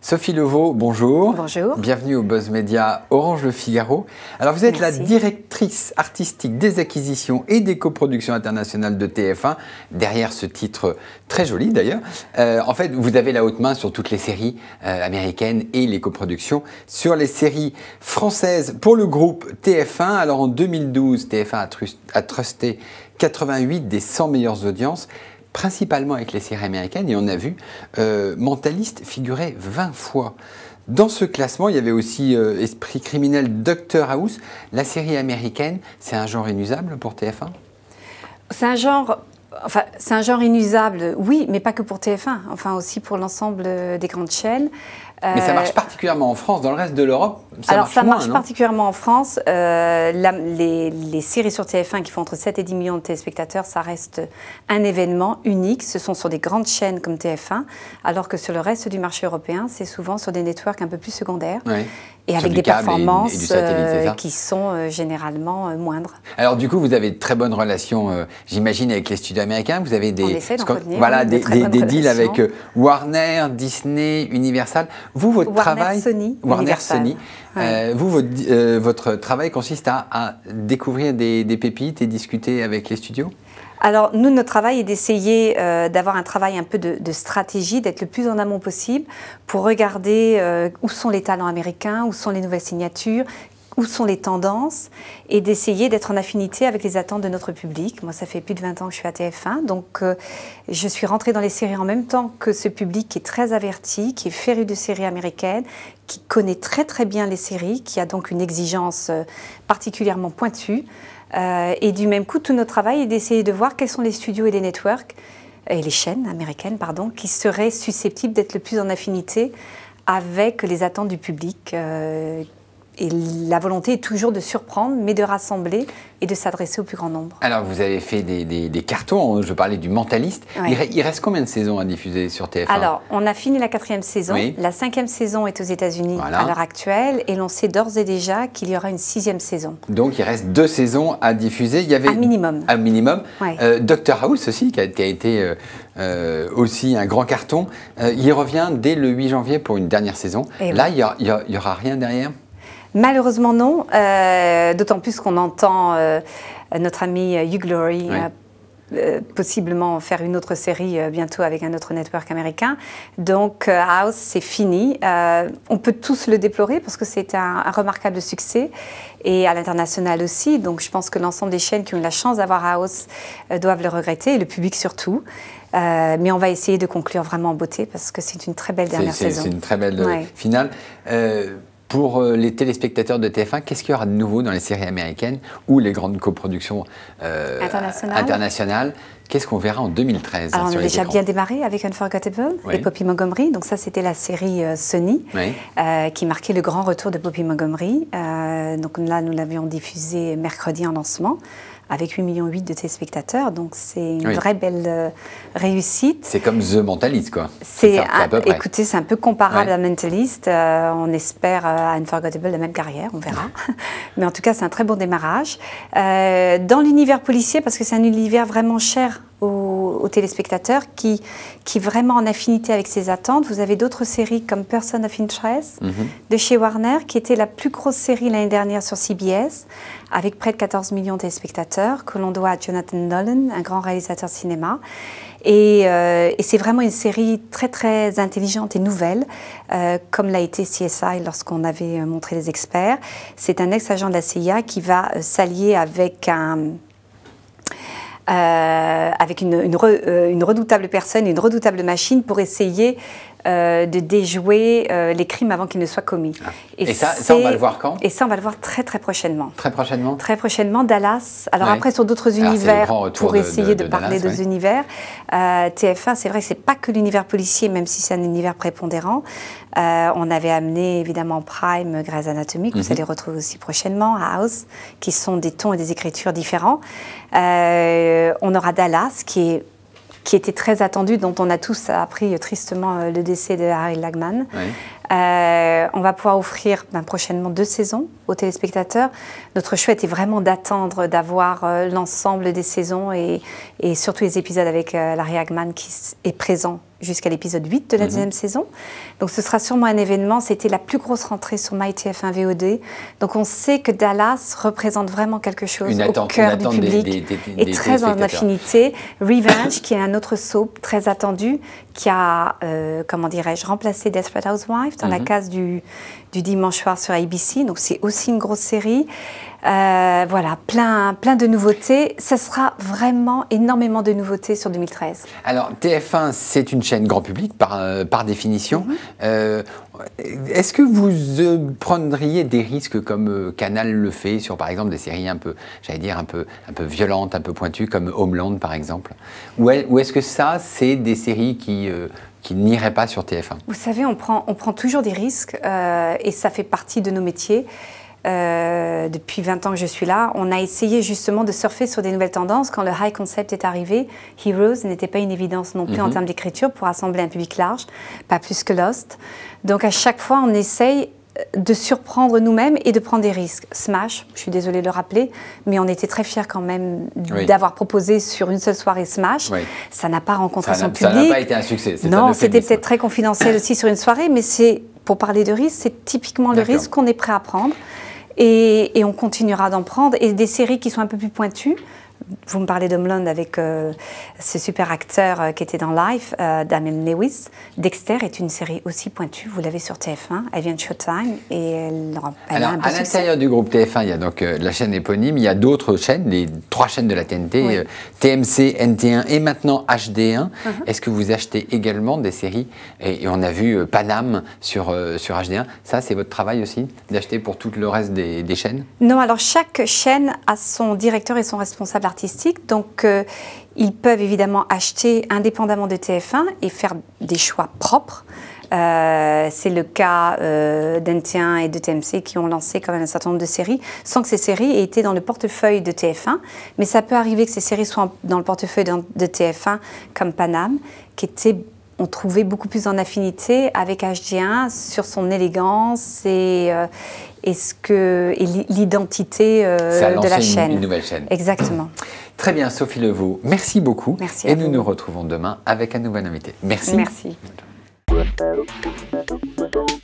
Sophie Levaux, bonjour. Bonjour. Bienvenue au Buzz Media Orange Le Figaro. Alors vous êtes Merci. la directrice artistique des acquisitions et des coproductions internationales de TF1, derrière ce titre très joli d'ailleurs. En fait, vous avez la haute main sur toutes les séries américaines et les coproductions. Sur les séries françaises pour le groupe TF1, alors en 2012, TF1 a trusté 88 des 100 meilleures audiences, principalement avec les séries américaines, et on a vu Mentaliste figurer 20 fois. Dans ce classement, il y avait aussi Esprit criminel, Dr House. La série américaine, c'est un genre inusable pour TF1 ? C'est un genre inusable, oui, mais pas que pour TF1, enfin aussi pour l'ensemble des grandes chaînes. Mais ça marche particulièrement en France. Dans le reste de l'Europe, ça marche moins, marche non ? particulièrement en France. Les séries sur TF1 qui font entre 7 et 10 millions de téléspectateurs, ça reste un événement unique. Ce sont sur des grandes chaînes comme TF1, alors que sur le reste du marché européen, c'est souvent sur des networks un peu plus secondaires. Oui. Et avec des performances qui sont généralement moindres. Alors du coup, vous avez de très bonnes relations, j'imagine, avec les studios américains. Vous avez des, on essaie d'entretenir, voilà, des deals avec Warner, Disney, Universal. Vous, votre travail, Warner, Sony. Ouais. Votre travail consiste à découvrir des pépites et discuter avec les studios ? Alors, nous, notre travail est d'essayer d'avoir un travail un peu de stratégie, d'être le plus en amont possible pour regarder où sont les talents américains, où sont les nouvelles signatures, où sont les tendances, et d'essayer d'être en affinité avec les attentes de notre public. Moi, ça fait plus de 20 ans que je suis à TF1, donc je suis rentrée dans les séries en même temps que ce public qui est très averti, qui est féru de séries américaines, qui connaît très très bien les séries, qui a donc une exigence particulièrement pointue. Et du même coup, tout notre travail est d'essayer de voir quels sont les studios et les networks, et les chaînes américaines, pardon, qui seraient susceptibles d'être le plus en affinité avec les attentes du public. Et la volonté est toujours de surprendre, mais de rassembler et de s'adresser au plus grand nombre. Alors, vous avez fait des cartons, je parlais du Mentaliste. Oui. Il reste combien de saisons à diffuser sur TF1 ? Alors, on a fini la 4e saison. Oui. La 5e saison est aux États-Unis à l'heure actuelle. Et l'on sait d'ores et déjà qu'il y aura une 6e saison. Donc, il reste 2 saisons à diffuser. Il y avait, un minimum. Un minimum. Oui. Dr House aussi, qui a été aussi un grand carton. Il revient dès le 8 janvier pour une dernière saison. Et là, il n'y aura rien derrière ? Malheureusement non, d'autant plus qu'on entend notre ami Hugh Laurie possiblement faire une autre série bientôt avec un autre network américain. Donc House, c'est fini. On peut tous le déplorer parce que c'est un remarquable succès et à l'international aussi. Donc je pense que l'ensemble des chaînes qui ont eu la chance d'avoir House doivent le regretter et le public surtout. Mais on va essayer de conclure vraiment en beauté parce que c'est une très belle dernière saison. C'est une très belle finale. Pour les téléspectateurs de TF1, qu'est-ce qu'il y aura de nouveau dans les séries américaines ou les grandes coproductions internationales ? Qu'est-ce qu'on verra en 2013 Alors, on sur a les déjà écrans ? bien démarré avec Unforgettable et Poppy Montgomery. Donc ça, c'était la série Sony qui marquait le grand retour de Poppy Montgomery. Donc là, nous l'avions diffusé mercredi en lancement avec 8,8 millions de téléspectateurs. Donc c'est une vraie belle réussite. C'est comme The Mentalist, quoi. Écoutez, c'est un peu comparable à Mentalist. On espère à Unforgettable la même carrière, on verra. Mais en tout cas, c'est un très bon démarrage. Dans l'univers policier, parce que c'est un univers vraiment cher aux téléspectateurs qui est vraiment en affinité avec ses attentes. Vous avez d'autres séries comme Person of Interest de chez Warner, qui était la plus grosse série l'année dernière sur CBS, avec près de 14 millions de téléspectateurs, que l'on doit à Jonathan Nolan, un grand réalisateur de cinéma. Et c'est vraiment une série très très intelligente et nouvelle, comme l'a été CSI lorsqu'on avait montré les experts. C'est un ex-agent de la CIA qui va s'allier avec une redoutable personne, une redoutable machine pour essayer de déjouer les crimes avant qu'ils ne soient commis. Et ça, on va le voir quand ? Et ça, on va le voir très très prochainement. Très prochainement ? Très prochainement, Dallas. Alors après, sur d'autres univers, pour essayer de parler de univers, TF1, c'est vrai que ce n'est pas que l'univers policier, même si c'est un univers prépondérant. On avait amené évidemment Prime, Grey's Anatomy, que vous allez retrouver aussi prochainement, House, qui sont des tons et des écritures différents. On aura Dallas, qui était très attendu, dont on a tous appris tristement le décès de Harry Lagman. On va pouvoir offrir prochainement 2 saisons aux téléspectateurs. Notre choix était vraiment d'attendre, d'avoir l'ensemble des saisons et surtout les épisodes avec Larry Hagman qui est présent jusqu'à l'épisode 8 de la deuxième saison. Donc ce sera sûrement un événement. C'était la plus grosse rentrée sur MyTF1 VOD. Donc on sait que Dallas représente vraiment quelque chose au cœur du public et très en affinité. Revenge, qui est un autre soap très attendu, qui a, comment dirais-je, remplacé Desperate Housewives dans la case du dimanche soir sur ABC. Donc c'est aussi une grosse série. Voilà, plein de nouveautés. Ça sera vraiment énormément de nouveautés sur 2013. Alors, TF1, c'est une chaîne grand public par définition. Est-ce que vous prendriez des risques comme Canal le fait sur, par exemple, des séries un peu, j'allais dire, un peu violentes, un peu pointues, comme Homeland, par exemple? Ou est-ce que ça, c'est des séries qui n'iraient pas sur TF1? Vous savez, on prend toujours des risques et ça fait partie de nos métiers. Depuis 20 ans que je suis là, on a essayé justement de surfer sur des nouvelles tendances. Quand le high concept est arrivé, Heroes n'était pas une évidence non plus en termes d'écriture pour rassembler un public large, pas plus que Lost. Donc à chaque fois, on essaye de surprendre nous-mêmes et de prendre des risques. Smash, je suis désolée de le rappeler, mais on était très fiers quand même d'avoir proposé sur une seule soirée Smash. Ça n'a pas rencontré son public. Ça n'a pas été un succès. Non, c'était peut-être très confidentiel aussi sur une soirée, mais pour parler de risque, c'est typiquement le risque qu'on est prêt à prendre. Et on continuera d'en prendre. Et des séries qui sont un peu plus pointues. Vous me parlez d'Homeland avec ce super acteur qui était dans Life, Damian Lewis. Dexter est une série aussi pointue. Vous l'avez sur TF1. Elle vient de Showtime et elle Alors, a un beau à l'intérieur du groupe TF1, il y a donc la chaîne éponyme. Il y a d'autres chaînes, les 3 chaînes de la TNT, TMC, NT1 et maintenant HD1. Est-ce que vous achetez également des séries? Et on a vu Paname sur HD1. Ça, c'est votre travail aussi, d'acheter pour tout le reste des chaînes? Non, alors chaque chaîne a son directeur et son responsable artistique. Donc, ils peuvent évidemment acheter indépendamment de TF1 et faire des choix propres. C'est le cas d'NT1 et de TMC qui ont lancé quand même un certain nombre de séries sans que ces séries aient été dans le portefeuille de TF1. Mais ça peut arriver que ces séries soient dans le portefeuille de TF1 comme Paname, qui était, on trouvait, beaucoup plus en affinité avec HD1 sur son élégance et l'identité de la chaîne. Une nouvelle chaîne. Exactement. Très bien, Sophie Levaux, merci beaucoup. Merci et nous nous retrouvons demain avec un nouvel invité. Merci. Merci.